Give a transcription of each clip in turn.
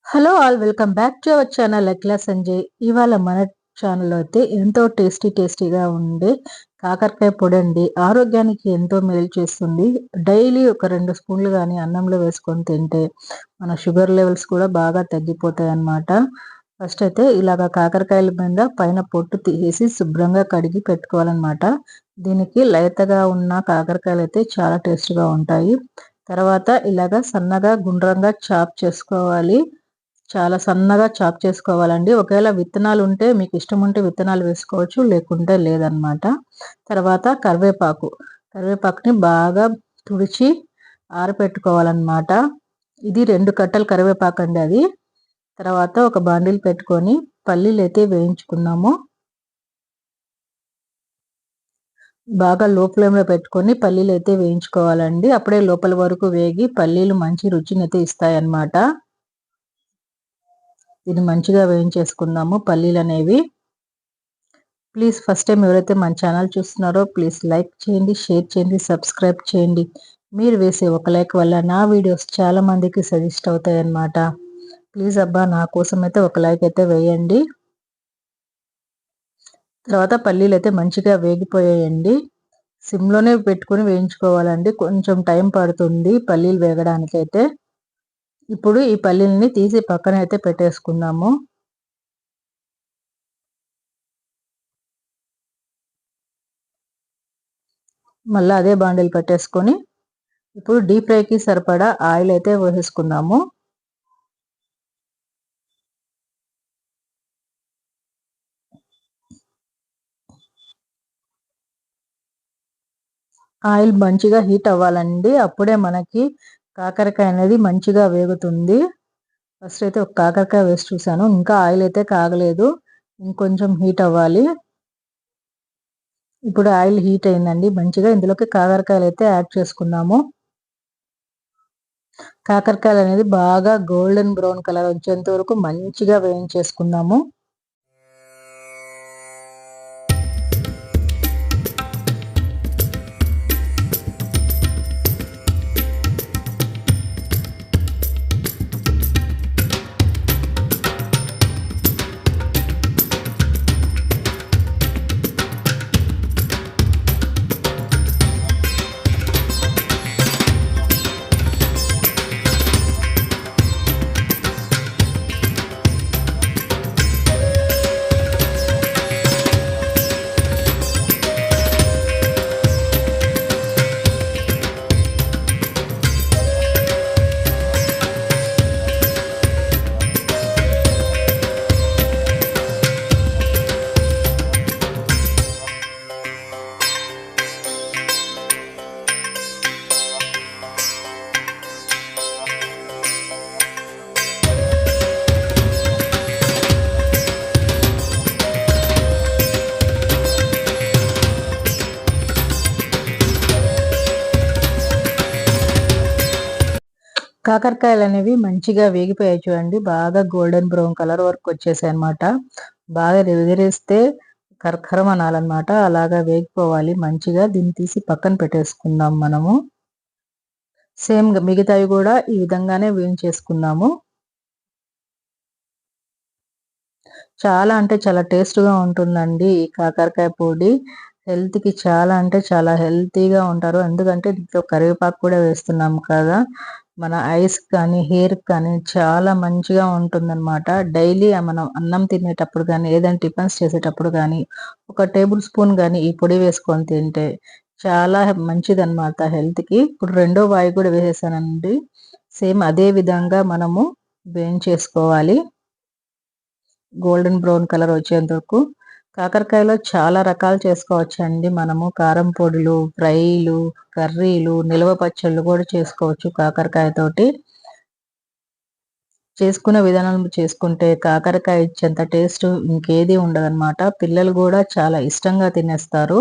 Hello all welcome back to our channel Akhila Sanjay. ఇవాళ మన ఛానల్లో అయితే ఎంతో టేస్టీగా ఉండే కాకరకాయ పొడి అండి. ఆరోగ్యానికి ఎంతో మేలు చేస్తుంది. డైలీ ఒక 2 స్పూన్లు కానీ అన్నంలో వేసుకొని తింటే మన షుగర్ లెవెల్స్ కూడా బాగా తగ్గిపోతాయి అన్నమాట. ఫస్ట్ అయితే ఇలాగ కాకరకాయల మీద పైన పొట్టు తీసేసి శుభ్రంగా కడిగి పెట్టుకోవాలన్నమాట. దీనికి లేతగా ఉన్న కాకరకాయలు అయితే చాలా టేస్ట్గా ఉంటాయి. తర్వాత ఇలాగ సన్నగా గుండ్రంగా చాప్ చేసుకోవాలి. చాలా సన్నగా చాప్ చేసుకోవాలండి. ఒకవేళ విత్తనాలు ఉంటే మీకు ఇష్టం ఉంటే విత్తనాలు వేసుకోవచ్చు. లేకుంటే లేదనమాట. తర్వాత కరివేపాకుని బాగా తుడిచి ఆరబెట్టుకోవాలన్నమాట. ఇది 2 కట్టలు కరివేపాకండి అది. తర్వాత ఒక బాండిల్ పెట్టుకొని పల్లీలైతే వేయించుకున్నాము. బాగా లో ఫ్లేమ్‌లో పెట్టుకొని పల్లీలైతే వేయించుకోవాలండి. అప్పుడే లోపల వరకు వేగి పల్లీలు మంచి రుచినైతే ఇస్తాయన్నమాట. ఇది మంచిగా వేయించేసుకుందాము పల్లీలనేవి. ప్లీజ్ ఫస్ట్ టైం ఎవరైతే మన ఛానల్ చూస్తున్నారో ప్లీజ్ లైక్ చేయండి, షేర్ చేయండి, సబ్స్క్రైబ్ చేయండి. మీరు వేసే ఒక లైక్ వల్ల నా వీడియోస్ చాలా మందికి సజెస్ట్ అవుతాయన్నమాట. ప్లీజ్ అబ్బా నా కోసం అయితే ఒక లైక్ అయితే వేయండి. తర్వాత పల్లీలైతే మంచిగా వేగిపోయాయండి. సిమ్‌లోనే పెట్టుకొని వేయించుకోవాలండి. కొంచెం టైం పడుతుంది పల్లీలు వేగడానికైతే. ఇప్పుడు ఈ పల్లీలని తీసి పక్కనైతే పెట్టేసుకుందాము. మళ్ళా అదే బాండిల్ పెట్టేసుకొని ఇప్పుడు డీప్ ఫ్రైకి సరిపడా ఆయిల్ అయితే వేసేసుకుందాము. ఆయిల్ మంచిగా హీట్ అవ్వాలండి. అప్పుడే మనకి కాకరకాయ అనేది మంచిగా వేగుతుంది. ఫస్ట్ అయితే ఒక కాకరకాయ వేసి చూసాను. ఇంకా ఆయిల్ అయితే కాగలేదు. ఇంకొంచెం హీట్ అవ్వాలి. ఇప్పుడు ఆయిల్ హీట్ అయిందండి మంచిగా. ఇందులోకి కాకరకాయలు అయితే యాడ్ చేసుకుందాము. కాకరకాయలు అనేది బాగా గోల్డెన్ బ్రౌన్ కలర్ వచ్చేంత వరకు మంచిగా వేయించేసుకుందాము. కాకరకాయలు అనేవి మంచిగా వేగిపోయాయి చూడండి. బాగా గోల్డెన్ బ్రౌన్ కలర్ వరకు వచ్చేసాయి అన్నమాట. బాగా ఎగిరేస్తే కరకరం అనాలన్నమాట. అలాగా వేగిపోవాలి మంచిగా. దీన్ని తీసి పక్కన పెట్టేసుకుందాం మనము. సేమ్ మిగతావి కూడా ఈ విధంగానే వేయించేసుకుందాము. చాలా అంటే చాలా టేస్ట్‌గా ఉంటుందండి ఈ కాకరకాయ పొడి. హెల్త్‌కి చాలా అంటే చాలా హెల్తీగా ఉంటారు. ఎందుకంటే దీంట్లో కరివేపాకు కూడా వేస్తున్నాం కదా! మన ఐస్‌కి కానీ, హెయిర్‌కి కానీ చాలా మంచిగా ఉంటుందన్నమాట. డైలీ మనం అన్నం తినేటప్పుడు గానీ, ఏదైనా టిఫిన్స్ చేసేటప్పుడు గానీ, ఒక టేబుల్ స్పూన్ గానీ ఈ పొడి వేసుకొని తింటే చాలా మంచిదన్నమాట హెల్త్‌కి. ఇప్పుడు రెండో వాయి కూడా వేసేసానండి. సేమ్ అదే విధంగా మనము వేయించేసుకోవాలి. గోల్డెన్ బ్రౌన్ కలర్ వచ్చేంత వరకు. కాకరకాయలో చాలా రకాలు చేసుకోవచ్చండి మనము. కారం పొడులు, ఫ్రైలు, కర్రీలు, నిల్వ పచ్చళ్ళు కూడా చేసుకోవచ్చు కాకరకాయతోటి. చేసుకునే విధానం చేసుకుంటే కాకరకాయ ఇచ్చేంత టేస్ట్ ఇంకేది ఉండదన్నమాట. పిల్లలు కూడా చాలా ఇష్టంగా తినేస్తారు.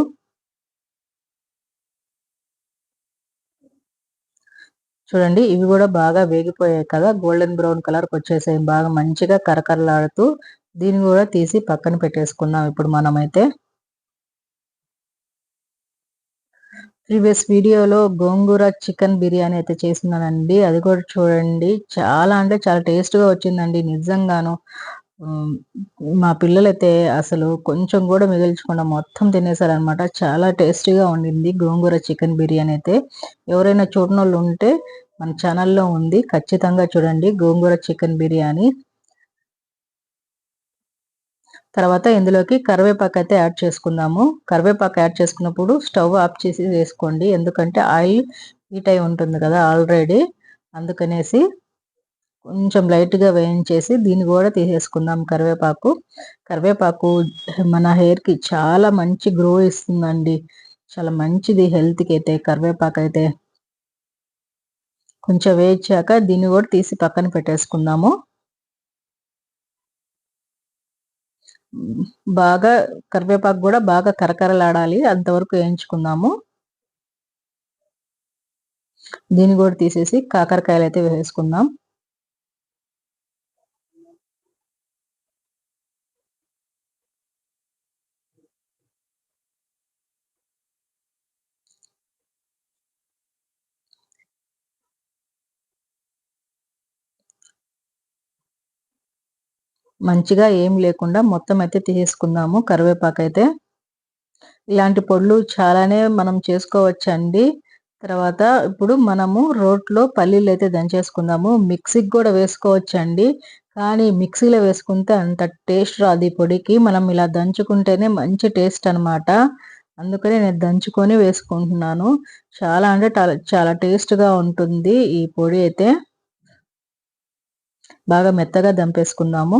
చూడండి ఇవి కూడా బాగా వేగిపోయాయి కదా! గోల్డెన్ బ్రౌన్ కలర్‌కొచ్చేసాయి. బాగా మంచిగా కరకరలాడుతూ. దీన్ని కూడా తీసి పక్కన పెట్టేసుకుందాం ఇప్పుడు మనమైతే. ప్రీవియస్ వీడియోలో గోంగూర చికెన్ బిర్యానీ అయితే చేసినానండి. అది కూడా చూడండి. చాలా అంటే చాలా టేస్ట్‌గా వచ్చిందండి నిజంగాను. హ్మ్. మా పిల్లలైతే అసలు కొంచెం గూడా మిగిల్చకుండా మొత్తం తినేసారనమాట. చాలా టేస్టీగా ఉండింది గోంగూర చికెన్ బిర్యానీ అయితే. ఎవరైనా చూడనోళ్ళు ఉంటే మన ఛానల్‌లో ఉంది. ఖచ్చితంగా చూడండి గోంగూర చికెన్ బిర్యానీ. తర్వాత ఇందులోకి కరివేపాకైతే యాడ్ చేసుకుందాము. కరివేపాకు యాడ్ చేసుకున్నప్పుడు స్టవ్ ఆఫ్ చేసి వేసుకోండి. ఎందుకంటే ఆయిల్ హీట్ అయి ఉంటుంది కదా ఆల్రెడీ. అందుకనేసి కొంచెం లైట్‌గా వేయించేసి దీన్ని గూడా తీసేసుకుందాం కరివేపాకు. కరివేపాకు మన హెయిర్‌కి చాలా మంచి గ్రో ఇస్తుందండి. చాలా మంచిది హెల్త్‌కైతే కరివేపాకైతే. కొంచెం వేయించాక దీన్ని గూడా తీసి పక్కన పెట్టేసుకుందాము. బాగా కరివేపాకు గూడా బాగా కరకరలాడాలి. అంతవరకు వేయించుకుందాము. దీన్ని గూడా తీసేసి కాకరకాయలైతే వేసేసుకుందాం. మంచిగా ఏం లేకుండా మొత్తం అయితే తీసేసుకుందాము కరివేపాకైతే. ఇలాంటి పొడులు చాలానే మనం చేసుకోవచ్చండి. తర్వాత ఇప్పుడు మనము రోట్లో పల్లీలైతే దంచేసుకుందాము. మిక్సీకి గూడా వేసుకోవచ్చండి. కానీ మిక్సీలో వేసుకుంటే అంత టేస్ట్ రాదు ఈ పొడికి. మనం ఇలా దంచుకుంటేనే మంచి టేస్ట్ అనమాట. అందుకని నేను దంచుకొని వేసుకుంటున్నాను. చాలా అంటే చాలా టేస్ట్‌గా ఉంటుంది ఈ పొడి అయితే. బాగా మెత్తగా దంపేసుకుందాము.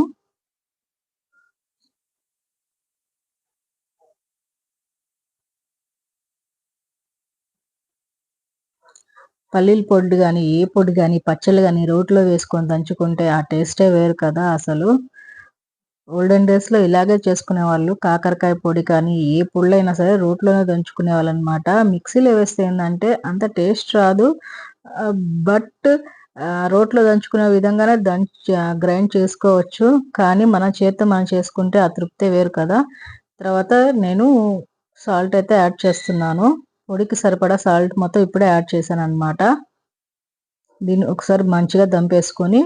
పల్లీల పొడి గాని, ఏ పొడి గాని, పచ్చళ్ళు గాని రోట్లో వేసుకొని దంచుకుంటే ఆ టేస్టే వేరు కదా అసలు. ఓల్డెన్ డేస్‌లో ఇలాగే చేసుకునేవాళ్ళు. కాకరకాయ పొడి కానీ, ఏ పొడులైనా సరే రోట్లోనే దంచుకునేవాళ్ళనమాట. మిక్సీలో వేస్తే ఏందంటే అంత టేస్ట్ రాదు. ఆహ్, బట్ రోట్లో దంచుకునే విధంగానే గ్రైండ్ చేసుకోవచ్చు. కానీ మన చేత్తో మనం చేసుకుంటే ఆ తృప్తే వేరు కదా! తర్వాత నేను సాల్ట్ అయితే యాడ్ చేస్తున్నాను. పొడికి సరిపడా సాల్ట్ మొత్తం ఇప్పుడే యాడ్ చేశాననమాట. దీన్ని ఒకసారి మంచిగా దంపేసుకొని,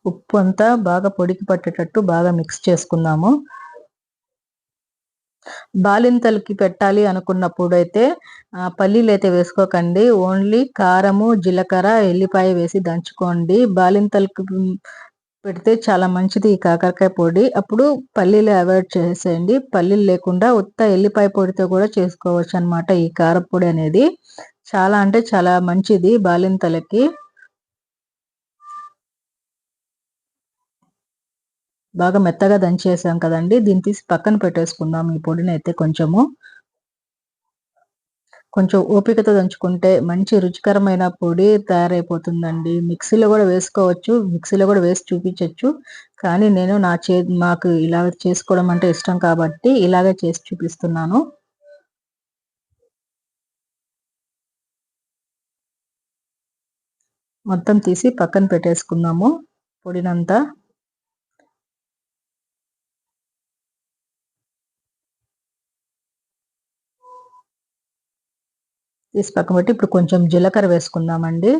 ఉప్పు అంతా బాగా పొడికి పట్టేటట్టు బాగా మిక్స్ చేసుకుందాము. బాలింతలకి పెట్టాలి అనుకున్నప్పుడైతే పల్లీలైతే వేసుకోకండి. ఓన్లీ కారము, జీలకర్ర, ఎల్లిపాయ వేసి దంచుకోండి. బాలింతలకి పెడితే చాలా మంచిది ఈ కాకరకాయ పొడి. అప్పుడు పల్లీలు అవాయిడ్ చేసేయండి. పల్లీలు లేకుండా ఉత్త ఎల్లిపాయ పొడితో కూడా చేసుకోవచ్చనమాట ఈ కారప్పొడి అనేది. చాలా అంటే చాలా మంచిది బాలింతలకి. బాగా మెత్తగా దంచేసాం కదండీ! దీన్ని తీసి పక్కన పెట్టేసుకుందాం ఈ పొడినైతే కొంచెము. కొంచెం ఓపికతో దంచుకుంటే మంచి రుచికరమైన పొడి తయారైపోతుందండి. మిక్సీలో గూడా వేసుకోవచ్చు. మిక్సీలో గూడా వేసి చూపించొచ్చు. కానీ నేను మాకు ఇలాగ చేసుకోవడం అంటే ఇష్టం కాబట్టి ఇలాగే చేసి చూపిస్తున్నాను. మొత్తం తీసి పక్కన పెట్టేసుకుందాము పొడినంతా. తీసి పక్కన పెట్టి ఇప్పుడు కొంచెం జీలకర్ర వేసుకుందామండి.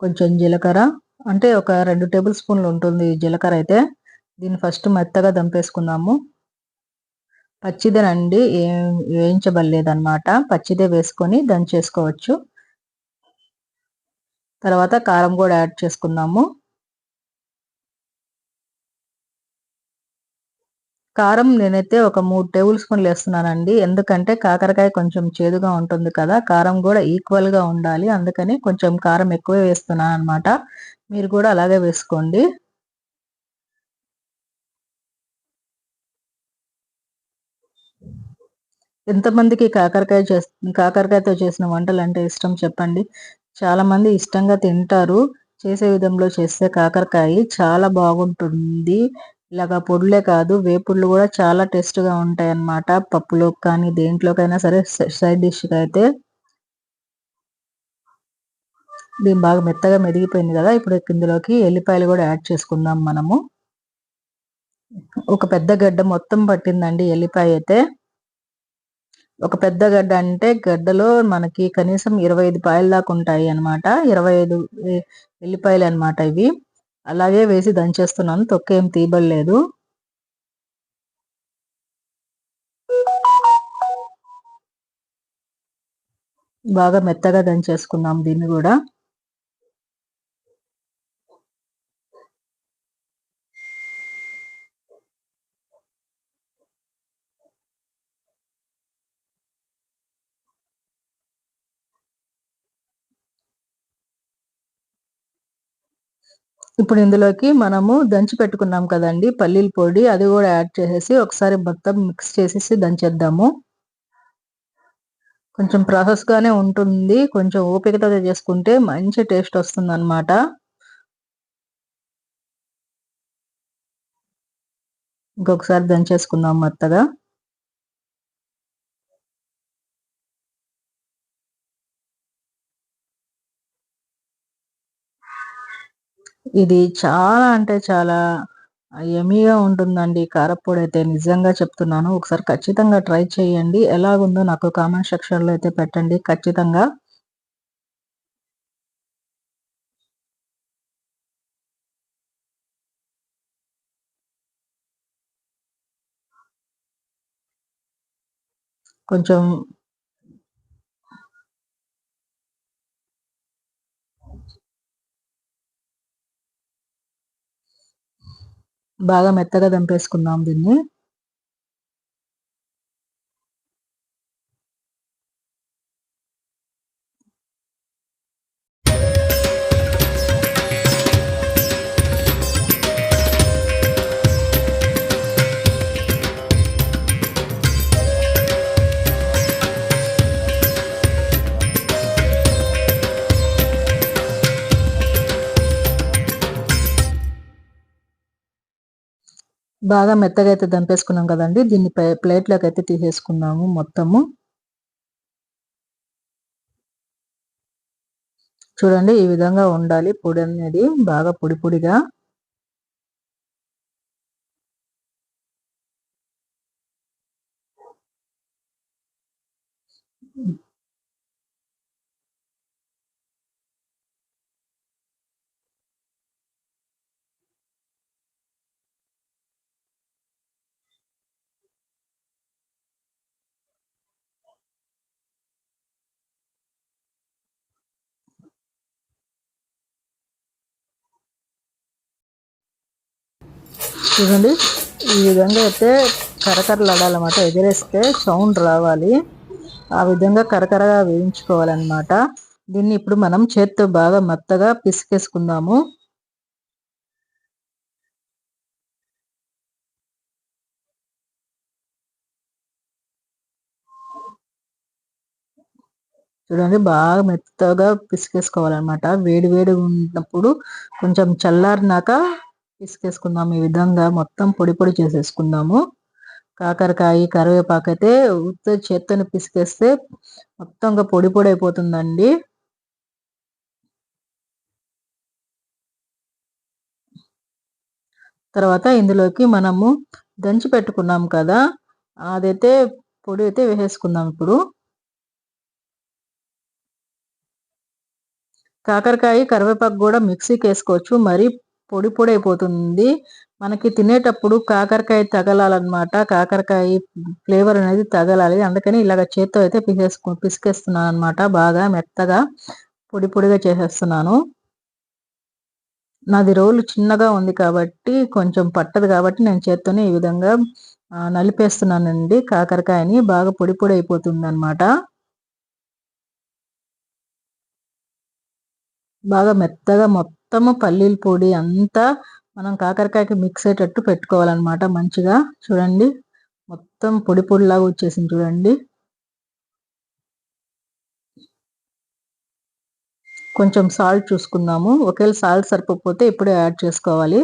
కొంచెం జీలకర్ర అంటే ఒక 2 టేబుల్ స్పూన్‌లు ఉంటుంది జీలకర్ర అయితే. దీన్ని ఫస్ట్ మెత్తగా దంపేసుకుందాము. పచ్చిదేనండి. వేయించబడలేదనమాట. పచ్చిదే వేసుకొని దంచేసుకోవచ్చు. తర్వాత కారం గూడా యాడ్ చేసుకుందాము. కారం నేనైతే ఒక 3 టేబుల్ స్పూన్‌లేస్తున్నానండి. ఎందుకంటే కాకరకాయ కొంచెం చేదుగా ఉంటుంది కదా! కారం గూడా ఈక్వల్‌గా ఉండాలి. అందుకని కొంచెం కారం ఎక్కువే వేస్తున్నాననమాట. మీరు గూడా అలాగే వేసుకోండి. ఎంతమందికి కాకరకాయతో చేసిన వంటలంటే ఇష్టం చెప్పండి? చాలామంది ఇష్టంగా తింటారు. చేసే విధంలో చేస్తే కాకరకాయి చాలా బాగుంటుంది. ఇలాగ పొడులే కాదు, వేపుళ్ళు గూడా చాలా టేస్ట్‌గా ఉంటాయన్నమాట. పప్పులోకి కానీ, దేంట్లోకైనా సరే సైడ్ డిష్‌కైతే. ఇది బాగా మెత్తగా మెదిగిపోయింది గదా! ఇప్పుడు ఇందులోకి ఎల్లిపాయలు గూడా యాడ్ చేసుకుందాం మనము. ఒక పెద్ద గడ్డ మొత్తం పట్టిందండి ఎల్లిపాయ అయితే. ఒక పెద్ద గడ్డ అంటే గడ్డలో మనకి కనీసం 25 పాయల దాకా ఉంటాయి అనమాట. 25 ఎల్లిపాయలు అనమాట ఇవి. అలాగే వేసి దంచేస్తున్నాను. తొక్కేం తీయబడలేదు. బాగా మెత్తగా దంచేసుకుందాం దీన్ని కూడా. ఇప్పుడు ఇందులోకి మనము దంచి పెట్టుకున్నాం కదండి పల్లీల పొడి, అది కూడా యాడ్ చేసేసి ఒకసారి మొత్తం మిక్స్ చేసేసి దంచేద్దాము. కొంచెం ప్రాసెస్ గానే ఉంటుంది. కొంచెం ఓపికతో చేసుకుంటే మంచి టేస్ట్ వస్తుందన్నమాట. ఇంకొకసారి దంచేసుకుందాం మెత్తగా. ఇది చాలా అంటే చాలా యమ్మీగా ఉంటుందండి కారప్పొడి అయితే, నిజంగా చెప్తున్నాను. ఒకసారి ఖచ్చితంగా ట్రై చేయండి. ఎలాగుందో నాకు కామెంట్ సెక్షన్‌లో అయితే పెట్టండి ఖచ్చితంగా. కొంచెం బాగా మెత్తగా దంపేసుకుందాం దీన్ని. బాగా మెత్తగా అయితే దంపేసుకున్నాం కదండి. దీన్ని ప్లేట్‌లోకి అయితే తీసేసుకుందాము మొత్తము. చూడండి ఈ విధంగా ఉండాలి పొడి అనేది, బాగా పొడి పొడిగా. చూడండి ఈ విధంగా అయితే కరకరలాడాలన్నమాట. ఎగరేస్తే సౌండ్ రావాలి. ఆ విధంగా కరకరగా వేయించుకోవాలన్నమాట. దీన్ని ఇప్పుడు మనం చేత్తో బాగా మెత్తగా పిసికేసుకుందాము. చూడండి బాగా మెత్తగా పిసికేసుకోవాలన్నమాట. వేడి వేడిగా ఉన్నప్పుడు కొంచెం చల్లారినాక పిసికేసుకుందాం. ఈ విధంగా మొత్తం పొడి పొడి చేసేసుకుందాము. కాకరకాయ, కరివేపాకు అయితే ఉత్త చేత్తోని పిసికేస్తే మొత్తంగా పొడి పొడి అయిపోతుందండి. తర్వాత ఇందులోకి మనము దంచి పెట్టుకున్నాం కదా, అదైతే పొడి అయితే వేసేసుకుందాం ఇప్పుడు. కాకరకాయ, కరివేపాకు కూడా మిక్సీకి వేసుకోవచ్చు. మరి పొడి పొడి అయిపోతుంది. మనకి తినేటప్పుడు కాకరకాయ తగలాలన్నమాట. కాకరకాయ ఫ్లేవర్ అనేది తగలాలి. అందుకని ఇలాగ చేత్తో అయితే పిసికేస్తున్నాను అనమాట. బాగా మెత్తగా పొడి పొడిగా చేసేస్తున్నాను. నాది రోలు చిన్నగా ఉంది కాబట్టి కొంచెం పట్టదు కాబట్టి నేను చేత్తోనే ఈ విధంగా నలిపేస్తున్నానండి. కాకరకాయని బాగా పొడి పొడి అయిపోతుంది అనమాట. బాగా మెత్తగా మొత్తము పల్లీల పొడి అంతా మనం కాకరకాయకి మిక్స్ అయ్యేటట్టు పెట్టుకోవాలన్నమాట మంచిగా. చూడండి మొత్తం పొడి పొడిలాగా వచ్చేసింది చూడండి. కొంచెం సాల్ట్ చూసుకుందాము. ఒకవేళ సాల్ట్ సరిపోకపోతే ఇప్పుడే యాడ్ చేసుకోవాలి.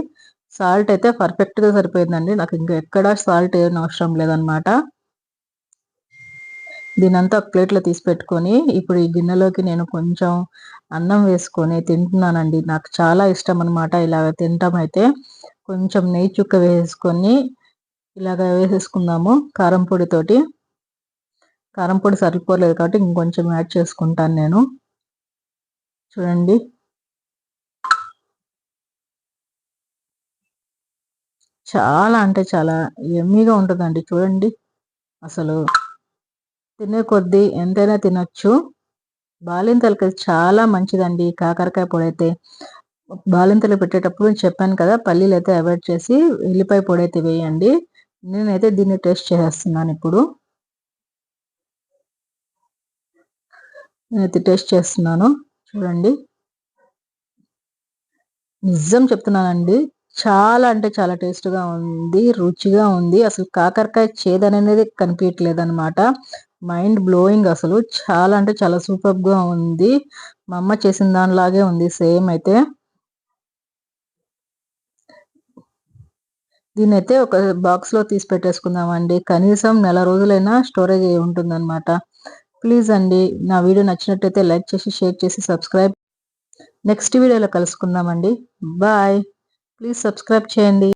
సాల్ట్ అయితే పర్ఫెక్ట్‌గా సరిపోయిందండి. నాకు ఇంకా ఎక్కడా సాల్ట్ ఏయనవసరం లేదనమాట. దీన్నంతా ఒక ప్లేట్‌లో తీసి పెట్టుకొని, ఇప్పుడు ఈ గిన్నెలోకి నేను కొంచెం అన్నం వేసుకొని తింటున్నానండి. నాకు చాలా ఇష్టం అనమాట ఇలాగ తినటం అయితే. కొంచెం నెయ్యి చుక్క వేసుకొని ఇలాగ వేసేసుకుందాము కారం పొడితోటి. కారం పొడి సరిపోలేదు కాబట్టి ఇంకొంచెం యాడ్ చేసుకుంటాను నేను. చూడండి చాలా అంటే చాలా యమ్మీగా ఉంటుందండి. చూడండి అసలు తినే కొద్దీ ఎంతైనా తినొచ్చు. బాలింతలకి చాలా మంచిదండి కాకరకాయ పొడైతే. బాలింతలు పెట్టేటప్పుడు చెప్పాను కదా, పల్లీలైతే అవాయిడ్ చేసి ఎల్లిపాయ పొడైతే వేయండి. నేనైతే దీన్ని టేస్ట్ చేసేస్తున్నాను ఇప్పుడు. నేనైతే టేస్ట్ చేస్తున్నాను. చూడండి నిజం చెప్తున్నానండి, చాలా అంటే చాలా టేస్ట్‌గా ఉంది. రుచిగా ఉంది. అసలు కాకరకాయ చేదనేది కనిపియట్లేదనమాట. మైండ్ బ్లోయింగ్ అసలు. చాలా అంటే చాలా సూపర్బ్‌గా ఉంది. మా అమ్మ చేసిన దానిలాగే ఉంది సేమ్ అయితే. దీన్నైతే ఒక బాక్స్‌లో తీసి పెట్టేసుకుందామండి. కనీసం నెల రోజులైనా స్టోరేజ్ అయ్యి ఉంటుందనమాట. ప్లీజ్ అండి, నా వీడియో నచ్చినట్టయితే లైక్ చేసి, షేర్ చేసి, సబ్స్క్రైబ్. నెక్స్ట్ వీడియోలో కలుసుకుందామండి. బాయ్. ప్లీజ్ సబ్స్క్రైబ్ చేయండి.